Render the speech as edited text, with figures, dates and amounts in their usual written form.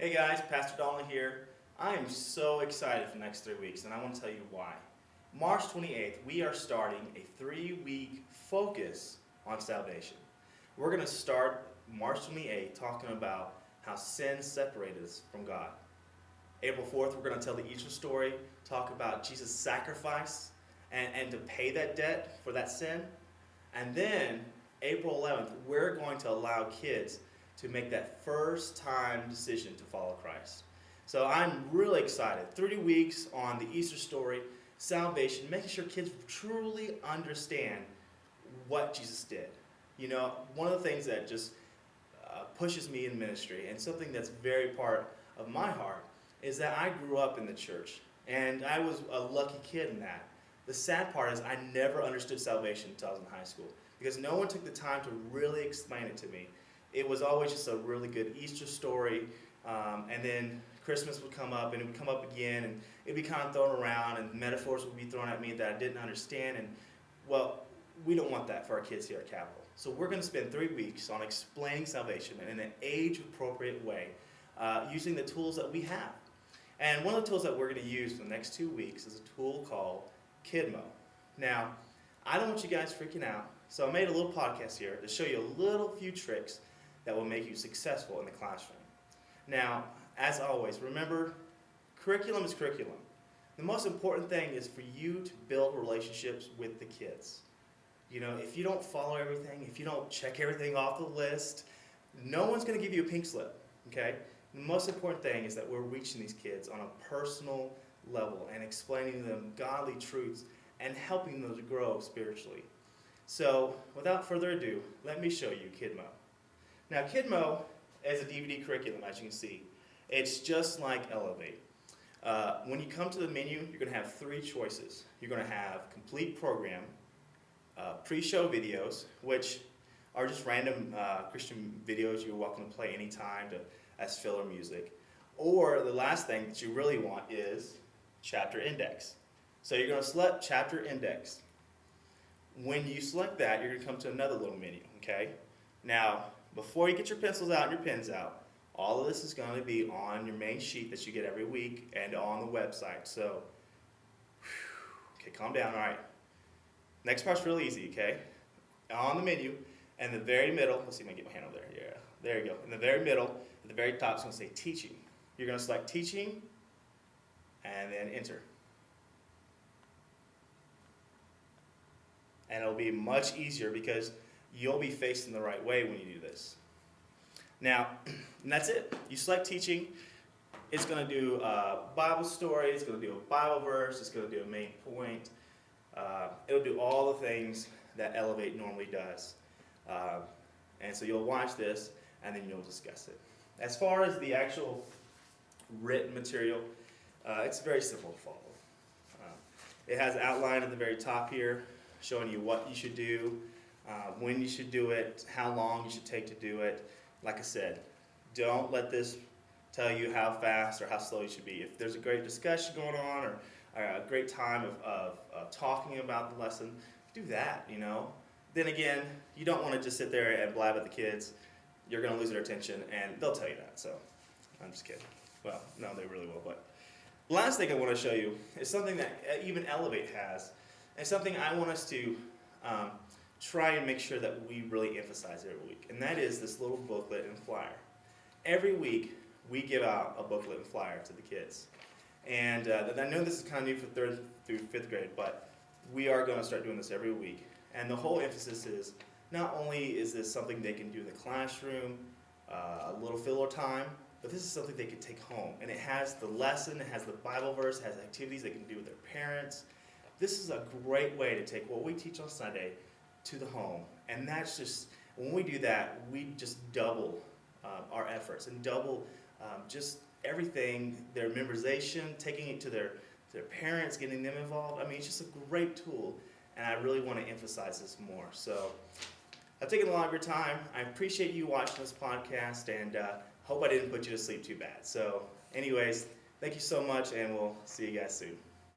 Hey guys, Pastor Donald here. I am so excited for the next 3 weeks, and I want to tell you why. March 28th, we are starting a 3-week focus on salvation. We're going to start March 28th talking about how sin separated us from God. April 4th, we're going to tell the Easter story, talk about Jesus' sacrifice and to pay that debt for that sin. And then April 11th, we're going to allow kids to make that first time decision to follow Christ. So I'm really excited. 3 weeks on the Easter story, salvation, making sure kids truly understand what Jesus did. You know, one of the things that just pushes me in ministry, and something that's very part of my heart, is that I grew up in the church, and I was a lucky kid in that. The sad part is I never understood salvation until I was in high school, because no one took the time to really explain it to me. It was always just a really good Easter story, and then Christmas would come up, and it would come up again, and it'd be kind of thrown around, and metaphors would be thrown at me that I didn't understand, and well, we don't want that for our kids here at Capital. So we're going to spend 3 weeks on explaining salvation in an age-appropriate way, using the tools that we have. And one of the tools that we're going to use for the next 2 weeks is a tool called Kidmo. Now, I don't want you guys freaking out, so I made a little podcast here to show you a few tricks that will make you successful in the classroom. Now, as always, remember, curriculum is curriculum. The most important thing is for you to build relationships with the kids. You know, if you don't follow everything, if you don't check everything off the list, no one's going to give you a pink slip, okay? The most important thing is that we're reaching these kids on a personal level and explaining to them godly truths and helping them to grow spiritually. So, without further ado, let me show you Kidmo. Now, Kidmo is a DVD curriculum, as you can see. It's just like Elevate. When you come to the menu, you're going to have 3 choices. You're going to have complete program, pre-show videos, which are just random Christian videos you're welcome to play anytime as filler music. Or the last thing that you really want is chapter index. So you're going to select chapter index. When you select that, you're going to come to another little menu, okay? Now, before you get your pencils out and your pens out, all of this is going to be on your main sheet that you get every week and on the website. So, okay, calm down, all right. Next part's really easy, okay? On the menu, in the very middle, let's see if I can get my hand over there. Yeah, there you go. In the very middle, at the very top, it's going to say teaching. You're going to select teaching and then enter. And it'll be much easier because you'll be facing the right way when you do this. Now, and that's it. You select teaching. It's going to do a Bible story. It's going to do a Bible verse. It's going to do a main point. It'll do all the things that Elevate normally does. And so you'll watch this, and then you'll discuss it. As far as the actual written material, it's very simple to follow. It has an outline at the very top here, showing you what you should do, when you should do it, how long you should take to do it. Like I said, don't let this tell you how fast or how slow you should be. If there's a great discussion going on or a great time of talking about the lesson, do that, you know. Then again, you don't want to just sit there and blab at the kids. You're going to lose their attention, and they'll tell you that. So I'm just kidding. Well, no, they really will. But the last thing I want to show you is something that even Elevate has, and something I want us to try and make sure that we really emphasize every week, and that is this little booklet and flyer. Every week, we give out a booklet and flyer to the kids. And I know this is kind of new for 3rd through 5th grade, but we are going to start doing this every week. And the whole emphasis is, not only is this something they can do in the classroom, a little filler time, but this is something they can take home. And it has the lesson, it has the Bible verse, it has activities they can do with their parents. This is a great way to take what we teach on Sunday to the home. And that's just, when we do that, we just double our efforts and double just everything, their memorization, taking it to their parents, getting them involved. I mean, it's just a great tool, and I really want to emphasize this more. So I've taken a lot of your time. I appreciate you watching this podcast, and hope I didn't put you to sleep too bad. So anyways, thank you so much, and we'll see you guys soon.